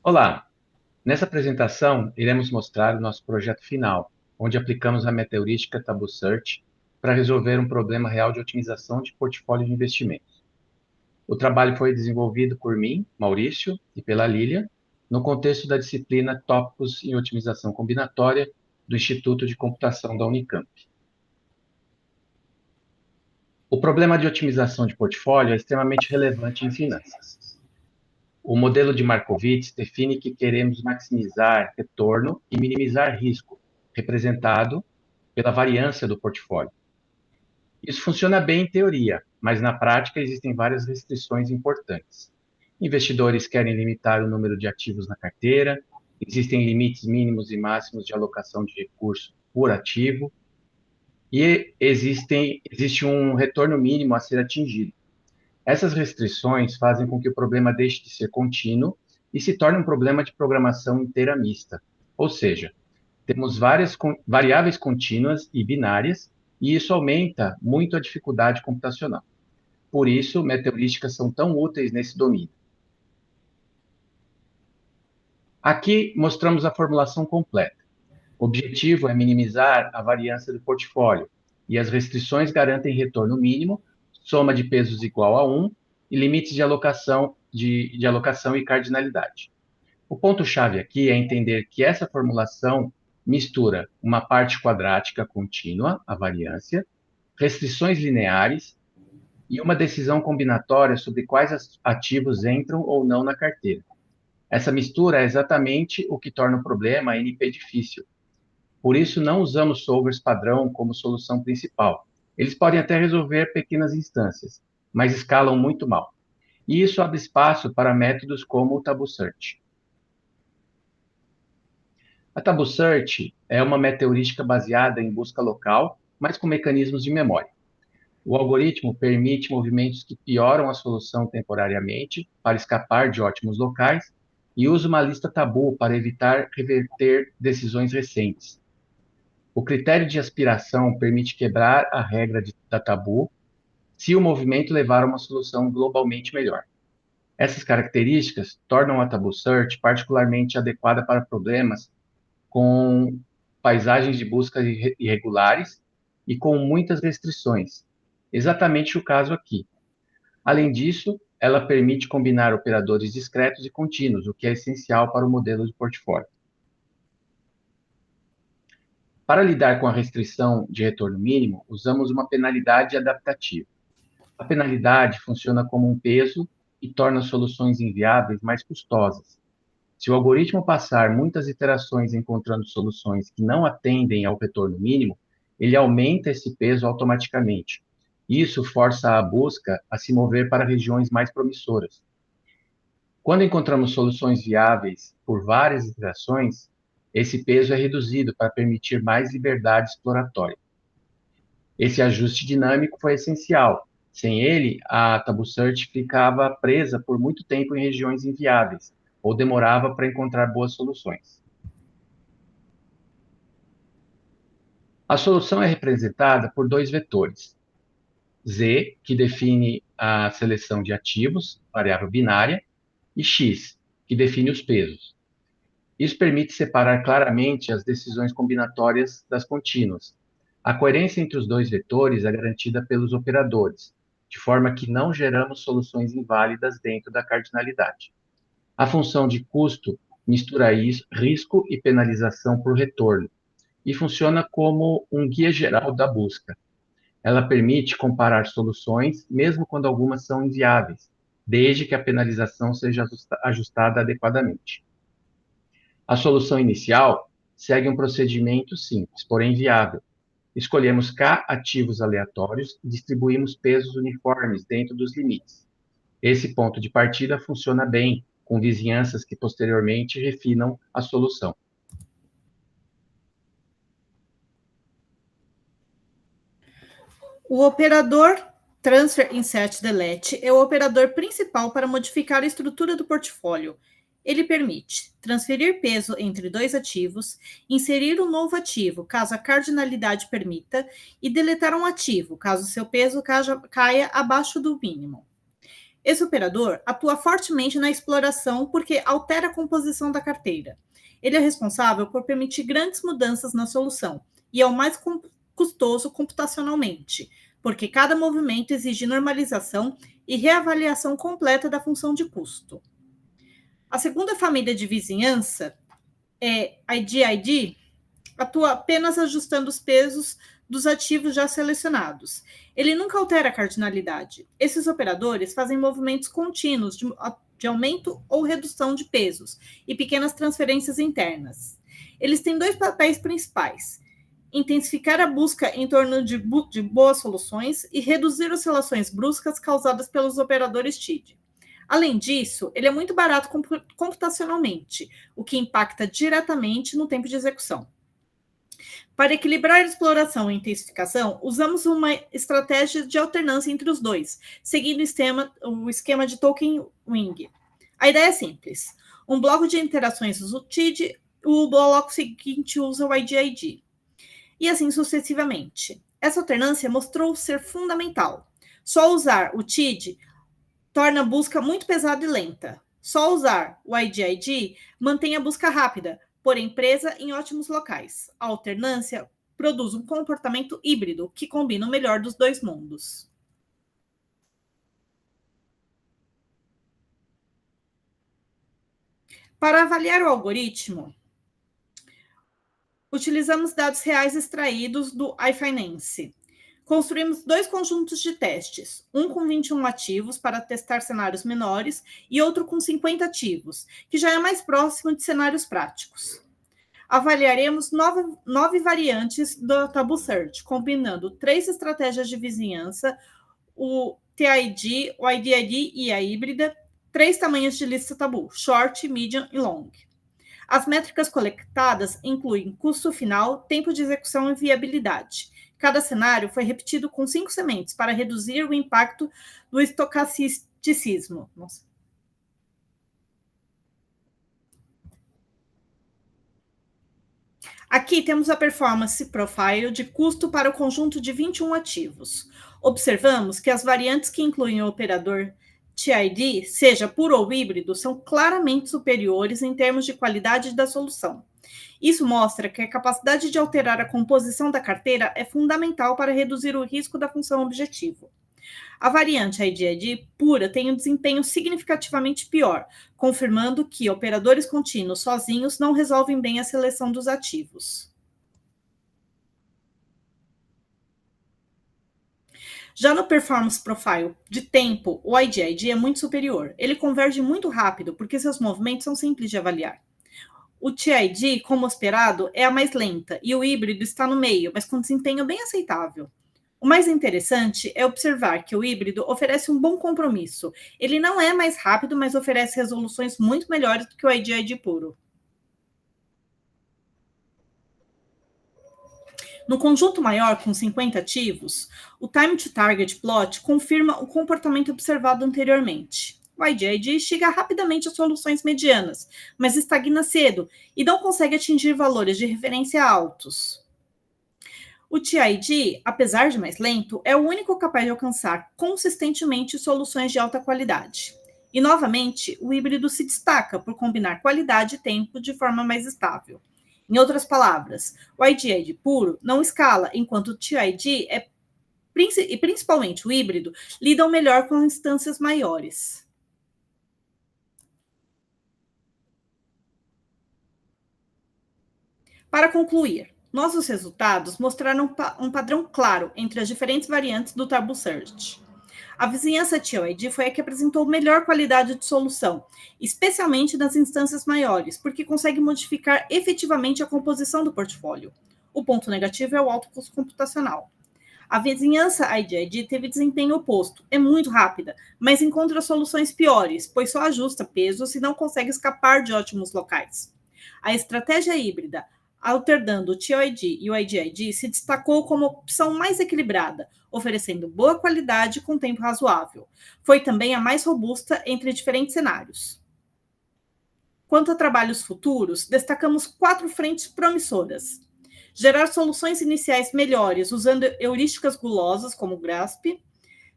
Olá, nessa apresentação iremos mostrar o nosso projeto final, onde aplicamos a metaheurística Tabu Search para resolver um problema real de otimização de portfólio de investimentos. O trabalho foi desenvolvido por mim, Maurício, e pela Lília, no contexto da disciplina Tópicos em Otimização Combinatória do Instituto de Computação da Unicamp. O problema de otimização de portfólio é extremamente relevante em finanças. O modelo de Markowitz define que queremos maximizar retorno e minimizar risco, representado pela variância do portfólio. Isso funciona bem em teoria, mas na prática existem várias restrições importantes. Investidores querem limitar o número de ativos na carteira, existem limites mínimos e máximos de alocação de recurso por ativo, e existe um retorno mínimo a ser atingido. Essas restrições fazem com que o problema deixe de ser contínuo e se torne um problema de programação inteira mista, ou seja, temos várias variáveis contínuas e binárias, e isso aumenta muito a dificuldade computacional. Por isso, metaheurísticas são tão úteis nesse domínio. Aqui mostramos a formulação completa. O objetivo é minimizar a variância do portfólio, e as restrições garantem retorno mínimo, soma de pesos igual a 1 e limites de alocação e cardinalidade. O ponto-chave aqui é entender que essa formulação mistura uma parte quadrática contínua, a variância, restrições lineares e uma decisão combinatória sobre quais ativos entram ou não na carteira. Essa mistura é exatamente o que torna o problema NP difícil. Por isso, não usamos solvers padrão como solução principal. Eles podem até resolver pequenas instâncias, mas escalam muito mal. E isso abre espaço para métodos como o Tabu Search. A Tabu Search é uma metaheurística baseada em busca local, mas com mecanismos de memória. O algoritmo permite movimentos que pioram a solução temporariamente para escapar de ótimos locais e usa uma lista tabu para evitar reverter decisões recentes. O critério de aspiração permite quebrar a regra da tabu se o movimento levar a uma solução globalmente melhor. Essas características tornam a Tabu Search particularmente adequada para problemas com paisagens de busca irregulares e com muitas restrições. Exatamente o caso aqui. Além disso, ela permite combinar operadores discretos e contínuos, o que é essencial para o modelo de portfólio. Para lidar com a restrição de retorno mínimo, usamos uma penalidade adaptativa. A penalidade funciona como um peso e torna soluções inviáveis mais custosas. Se o algoritmo passar muitas iterações encontrando soluções que não atendem ao retorno mínimo, ele aumenta esse peso automaticamente. Isso força a busca a se mover para regiões mais promissoras. Quando encontramos soluções viáveis por várias iterações, esse peso é reduzido para permitir mais liberdade exploratória. Esse ajuste dinâmico foi essencial. Sem ele, a Tabu Search ficava presa por muito tempo em regiões inviáveis, ou demorava para encontrar boas soluções. A solução é representada por dois vetores. Z, que define a seleção de ativos, variável binária, e X, que define os pesos. Isso permite separar claramente as decisões combinatórias das contínuas. A coerência entre os dois vetores é garantida pelos operadores, de forma que não geramos soluções inválidas dentro da cardinalidade. A função de custo mistura risco e penalização por retorno, e funciona como um guia geral da busca. Ela permite comparar soluções, mesmo quando algumas são inviáveis, desde que a penalização seja ajustada adequadamente. A solução inicial segue um procedimento simples, porém viável. Escolhemos K ativos aleatórios e distribuímos pesos uniformes dentro dos limites. Esse ponto de partida funciona bem, com vizinhanças que posteriormente refinam a solução. O operador Transfer Insert Delete é o operador principal para modificar a estrutura do portfólio. Ele permite transferir peso entre dois ativos, inserir um novo ativo, caso a cardinalidade permita, e deletar um ativo, caso seu peso caia abaixo do mínimo. Esse operador atua fortemente na exploração porque altera a composição da carteira. Ele é responsável por permitir grandes mudanças na solução e é o mais custoso computacionalmente, porque cada movimento exige normalização e reavaliação completa da função de custo. A segunda família de vizinhança é a IDID, atua apenas ajustando os pesos dos ativos já selecionados. Ele nunca altera a cardinalidade. Esses operadores fazem movimentos contínuos de aumento ou redução de pesos e pequenas transferências internas. Eles têm dois papéis principais: intensificar a busca em torno de boas soluções e reduzir oscilações bruscas causadas pelos operadores TID. Além disso, ele é muito barato computacionalmente, o que impacta diretamente no tempo de execução. Para equilibrar a exploração e intensificação, usamos uma estratégia de alternância entre os dois, seguindo o esquema de token ring. A ideia é simples. Um bloco de interações usa o TID, o bloco seguinte usa o IDID. E assim sucessivamente. Essa alternância mostrou ser fundamental. Só usar o TID torna a busca muito pesada e lenta. Só usar o IDID mantém a busca rápida, porém presa em ótimos locais. A alternância produz um comportamento híbrido que combina o melhor dos dois mundos. Para avaliar o algoritmo, utilizamos dados reais extraídos do iFinance. Construímos dois conjuntos de testes, um com 21 ativos para testar cenários menores e outro com 50 ativos, que já é mais próximo de cenários práticos. Avaliaremos 9 variantes do Tabu Search, combinando 3 estratégias de vizinhança, o TID, o IDID e a híbrida, 3 tamanhos de lista tabu, short, medium e long. As métricas coletadas incluem custo final, tempo de execução e viabilidade. Cada cenário foi repetido com 5 sementes para reduzir o impacto do estocasticismo. Aqui temos a performance profile de custo para o conjunto de 21 ativos. Observamos que as variantes que incluem o operador TID, seja puro ou híbrido, são claramente superiores em termos de qualidade da solução. Isso mostra que a capacidade de alterar a composição da carteira é fundamental para reduzir o risco da função objetivo. A variante IDID pura tem um desempenho significativamente pior, confirmando que operadores contínuos sozinhos não resolvem bem a seleção dos ativos. Já no Performance Profile de tempo, o IDID é muito superior. Ele converge muito rápido, porque seus movimentos são simples de avaliar. O TID, como esperado, é a mais lenta, e o híbrido está no meio, mas com desempenho bem aceitável. O mais interessante é observar que o híbrido oferece um bom compromisso. Ele não é mais rápido, mas oferece resoluções muito melhores do que o IDID puro. No conjunto maior, com 50 ativos, o Time to Target Plot confirma o comportamento observado anteriormente. O IDID chega rapidamente às soluções medianas, mas estagna cedo e não consegue atingir valores de referência altos. O TID, apesar de mais lento, é o único capaz de alcançar consistentemente soluções de alta qualidade. E, novamente, o híbrido se destaca por combinar qualidade e tempo de forma mais estável. Em outras palavras, o IDID puro não escala, enquanto o TID e principalmente o híbrido lidam melhor com instâncias maiores. Para concluir, nossos resultados mostraram um padrão claro entre as diferentes variantes do Tabu Search. A vizinhança TID foi a que apresentou melhor qualidade de solução, especialmente nas instâncias maiores, porque consegue modificar efetivamente a composição do portfólio. O ponto negativo é o alto custo computacional. A vizinhança IDID teve desempenho oposto, é muito rápida, mas encontra soluções piores, pois só ajusta pesos e não consegue escapar de ótimos locais. A estratégia híbrida, alternando o TID e o IDID, se destacou como a opção mais equilibrada, oferecendo boa qualidade com tempo razoável. Foi também a mais robusta entre diferentes cenários. Quanto a trabalhos futuros, destacamos 4 frentes promissoras. Gerar soluções iniciais melhores usando heurísticas gulosas, como o GRASP.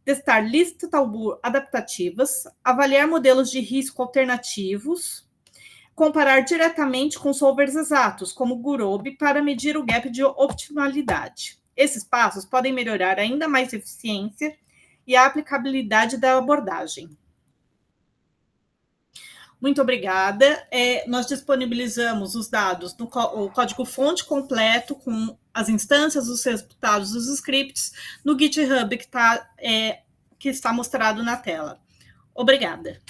testar listas Talbot adaptativas, avaliar modelos de risco alternativos, comparar diretamente com solvers exatos, como Gurobi, para medir o gap de optimalidade. Esses passos podem melhorar ainda mais a eficiência e a aplicabilidade da abordagem. Muito obrigada. Nós disponibilizamos os dados, o código-fonte completo, com as instâncias, os resultados, os scripts, no GitHub que está mostrado na tela. Obrigada.